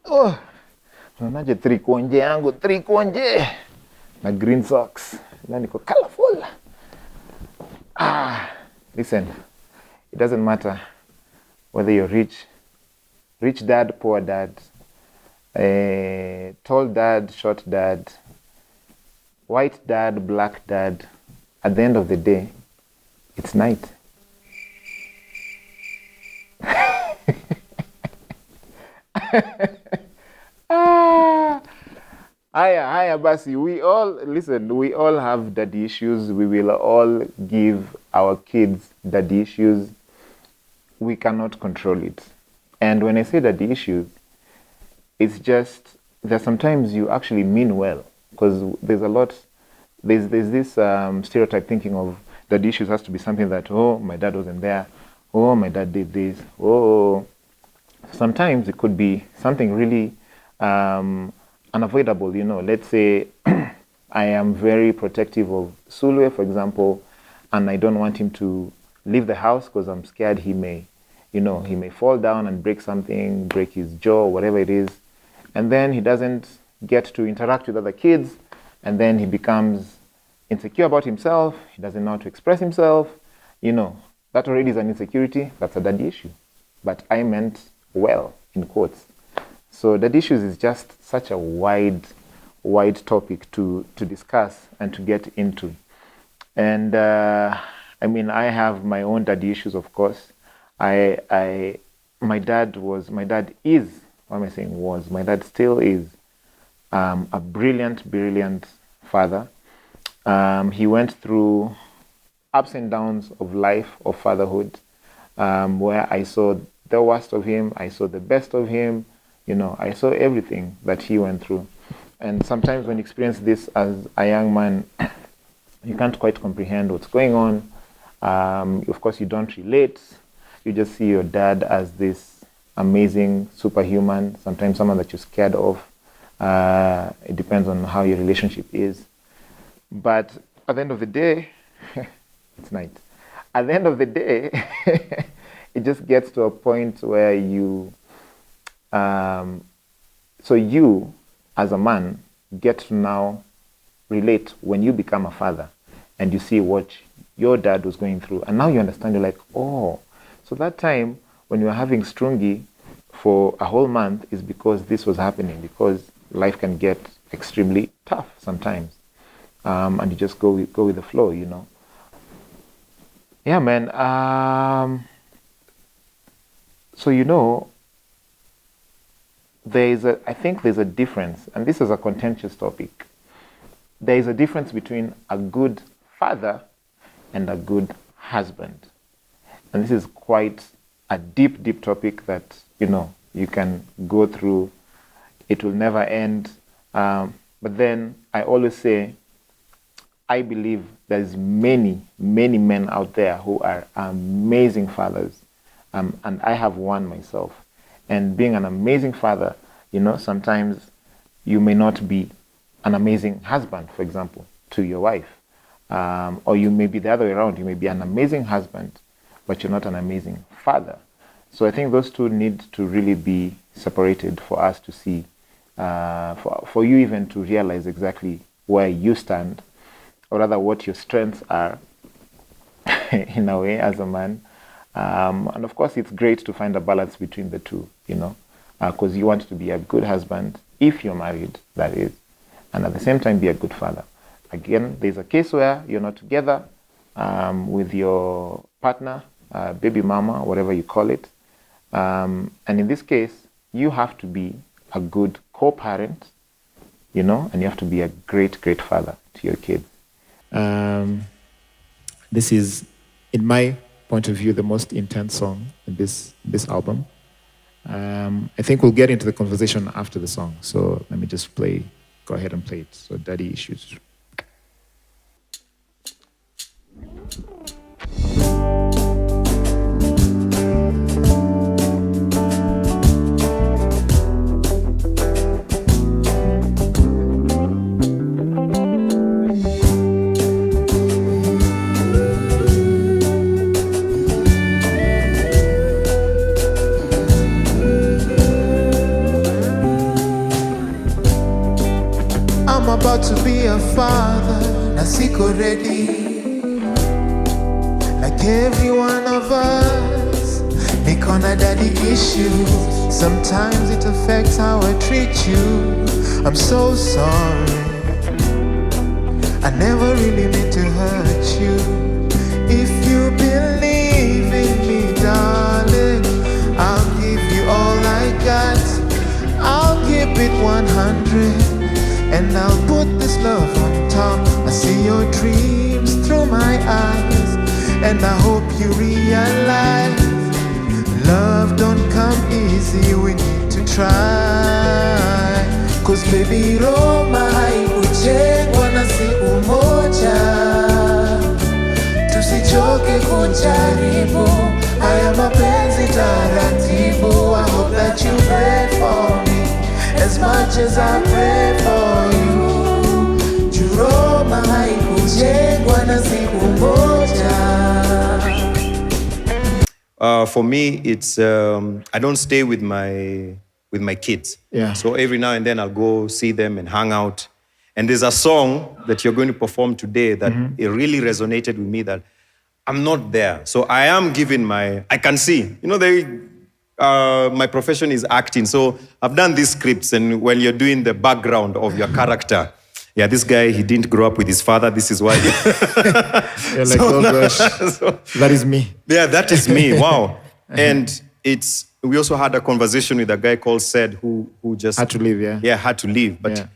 Oh, unaonaje trikuonje yangu, trikuonje na green socks. Na niko colorful. Listen, it doesn't matter whether you're rich dad, poor dad, tall dad, short dad, white dad, black dad. At the end of the day, it's night. Haya basi, we all have daddy issues. We will all give our kids daddy issues. We cannot control it. And when I say daddy issues, it's just that sometimes you actually mean well, because there's this stereotype thinking of daddy issues has to be something that, oh, my dad wasn't there, oh, my dad did this, oh. Sometimes it could be something really unavoidable, Let's say I am very protective of Sulwe, for example, and I don't want him to leave the house because I'm scared he may fall down and break something, break his jaw, whatever it is. And then he doesn't get to interact with other kids, and then he becomes insecure about himself. He doesn't know how to express himself. That already is an insecurity. That's a daddy issue. But I meant well, in quotes. So daddy issues is just such a wide topic to discuss and to get into. And I have my own daddy issues, of course. My dad still is a brilliant father. He went through ups and downs of life, of fatherhood, where I saw the worst of him, I saw the best of him, I saw everything that he went through. And sometimes when you experience this as a young man, you can't quite comprehend what's going on. Of course, you don't relate. You just see your dad as this amazing superhuman, sometimes someone that you're scared of. It depends on how your relationship is. But at the end of the day, it's night. At the end of the day, it just gets to a point where you as a man get to now relate when you become a father and you see what your dad was going through, and now you understand. You're like, oh, so that time when you were having strungi for a whole month is because this was happening, because life can get extremely tough sometimes, and you just go with the flow, Yeah, man. So I think there's a difference, and this is a contentious topic. There is a difference between a good father and a good husband. And this is quite a deep topic that, you can go through. It will never end. But then I always say, I believe there's many men out there who are amazing fathers. And I have one myself. And being an amazing father, sometimes you may not be an amazing husband, for example, to your wife. Or you may be the other way around. You may be an amazing husband, but you're not an amazing father. So I think those two need to really be separated for us to see, for you even to realize exactly where you stand, or rather what your strengths are in a way as a man. And of course, it's great to find a balance between the two, because you want to be a good husband, if you're married, that is, and at the same time be a good father. Again, there's a case where you're not together with your partner, baby mama, whatever you call it. And in this case, you have to be a good co-parent, and you have to be a great father to your kids. This is, in my point of view, the most intense song in this album. I think we'll get into the conversation after the song. So let me just go ahead and play it. So Daddy Issues. about to be a father, na siko ready. Like every one of us, niko na daddy issues. Sometimes it affects how I treat you. I'm so sorry, I never really meant to hurt you. If you believe in me, darling, I'll give you all I got. I'll keep it 100, and I'll put this love on top. I see your dreams through my eyes, and I hope you realize love don't come easy, we need to try. Cause baby, Roma haikujengwa na siku moja. Tusichoke kujaribu, haya mapenzi taratibu. I hope that you pray for me as much as I pray for you. Roma haikujengwa na siku moja. For me, it's I don't stay with my kids. Yeah. So every now and then I'll go see them and hang out. And there's a song that you're going to perform today that it really resonated with me, that I'm not there. So I am giving I can see. You know, my profession is acting. So I've done these scripts, and when you're doing the background of your character, yeah, this guy, he didn't grow up with his father. This is why. You're like, oh gosh, that is me. Yeah, that is me. Wow. And we also had a conversation with a guy called Sed who just Had to leave, yeah. Yeah, had to leave. But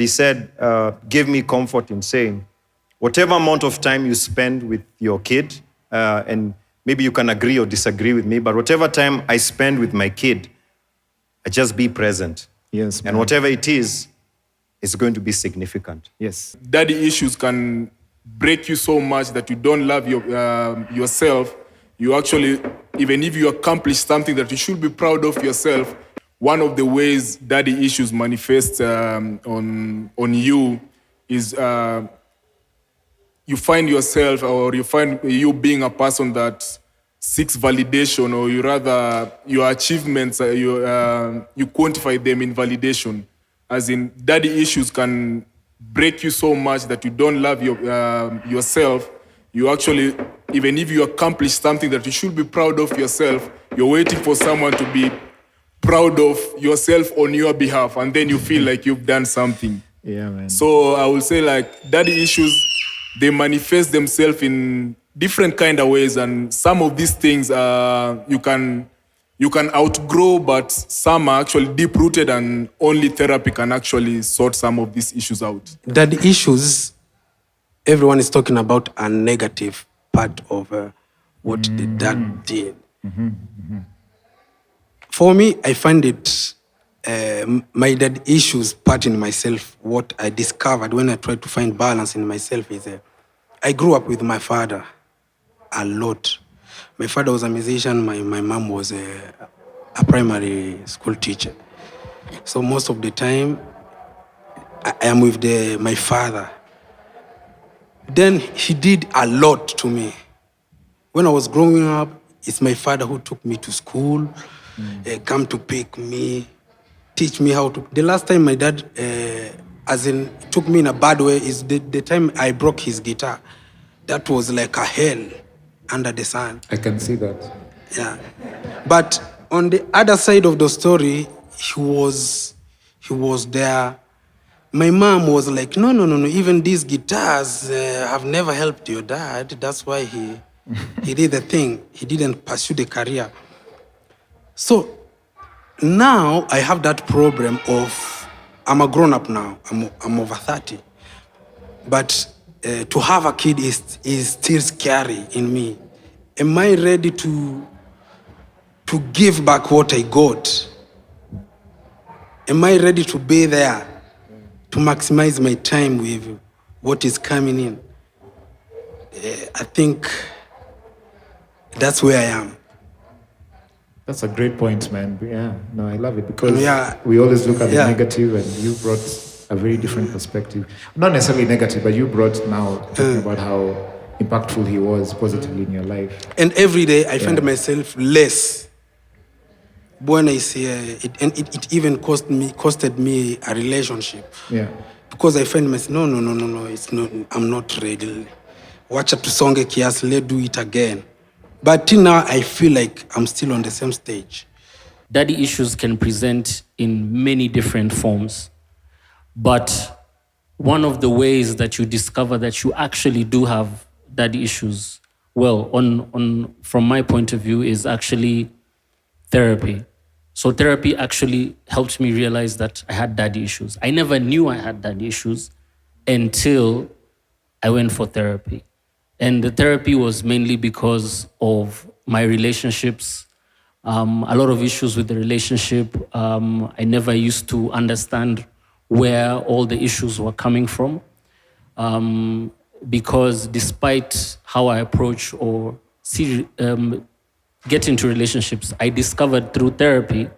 he said, gave me comfort in saying, whatever amount of time you spend with your kid, and maybe you can agree or disagree with me, but whatever time I spend with my kid, I just be present. Yes. And whatever it is, it's going to be significant. Yes. Daddy issues can break you so much that you don't love yourself. You actually, even if you accomplish something that you should be proud of yourself, one of the ways daddy issues manifest on you is you find yourself, or you find you being a person that seeks validation, or you rather your achievements, you quantify them in validation. As in, daddy issues can break you so much that you don't love yourself. You actually, even if you accomplish something that you should be proud of yourself, you're waiting for someone to be proud of yourself on your behalf, and then you feel like you've done something. Yeah, man. So I would say, like, daddy issues, they manifest themselves in different kind of ways, and some of these things you can outgrow, but some are actually deep-rooted, and only therapy can actually sort some of these issues out. Daddy issues, everyone is talking about a negative part of what the dad did. For me, I find it, my dad issues part in myself. What I discovered when I tried to find balance in myself is I grew up with my father a lot. My father was a musician. My mom was a primary school teacher. So most of the time, I am with my father. Then he did a lot to me. When I was growing up, it's my father who took me to school, come to pick me, teach me how to. The last time my dad, as in, took me in a bad way is the time I broke his guitar. That was like a hell under the sun. I can see that. Yeah. But on the other side of the story, he was there. My mom was like, no, even these guitars have never helped your dad. That's why he did the thing. He didn't pursue the career. So now I have that problem of, I'm a grown-up now. I'm over 30. But to have a kid is still scary in me. Am I ready to give back what I got? Am I ready to be there to maximize my time with what is coming in? I think that's where I am. That's a great point, man. Yeah, no, I love it because we always look at the negative, and you brought a very different perspective. Not necessarily negative, but you brought now talking about how impactful he was positively in your life. And every day I find myself less. When I say it even costed me a relationship. Yeah. because I find myself, no, it's not, I'm not ready. Wacha tusonge kiasi, let's do it again. But till now, I feel like I'm still on the same stage. Daddy issues can present in many different forms. But one of the ways that you discover that you actually do have daddy issues, well, from my point of view, is actually therapy. So therapy actually helped me realize that I had daddy issues. I never knew I had daddy issues until I went for therapy. And the therapy was mainly because of my relationships, a lot of issues with the relationship. I never used to understand where all the issues were coming from. Because despite how I approach or get into relationships, I discovered through therapy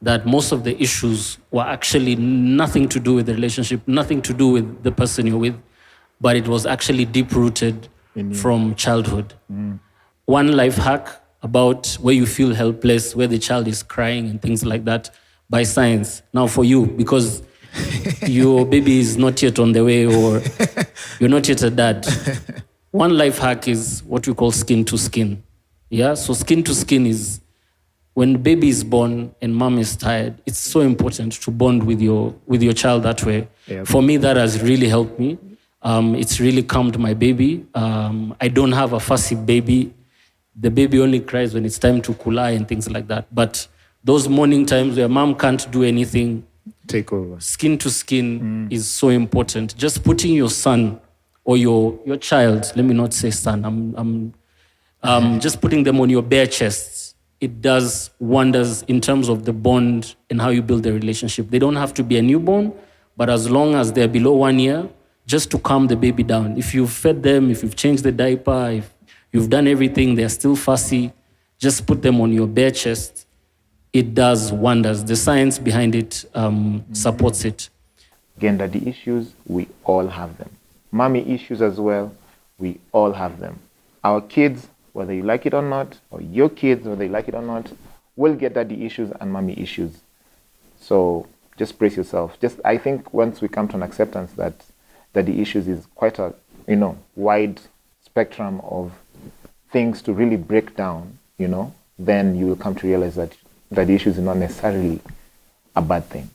that most of the issues were actually nothing to do with the relationship, nothing to do with the person you're with, but it was actually deep-rooted from childhood. One life hack about where you feel helpless, where the child is crying and things like that, by science. Now for you, because your baby is not yet on the way or you're not yet a dad. One life hack is what we call skin to skin. Yeah, so skin to skin is when baby is born and mom is tired, it's so important to bond with your child that way. Yeah. For me, that has really helped me. It's really calmed my baby. I don't have a fussy baby. The baby only cries when it's time to kulai and things like that. But those morning times where mom can't do anything, take over. Skin to skin is so important. Just putting your son or your child, let me not say son, just putting them on your bare chest, it does wonders in terms of the bond and how you build the relationship. They don't have to be a newborn, but as long as they're below 1 year, just to calm the baby down. If you've fed them, if you've changed the diaper, if you've done everything, they're still fussy, just put them on your bare chest. It does wonders. The science behind it supports it. Again, daddy issues, we all have them. Mommy issues as well, we all have them. Our kids, whether you like it or not, or your kids, whether you like it or not, will get daddy issues and mommy issues. So just brace yourself. I think once we come to an acceptance that daddy issues is quite a wide spectrum of things to really break down, then you will come to realize that daddy issues is not necessarily a bad thing.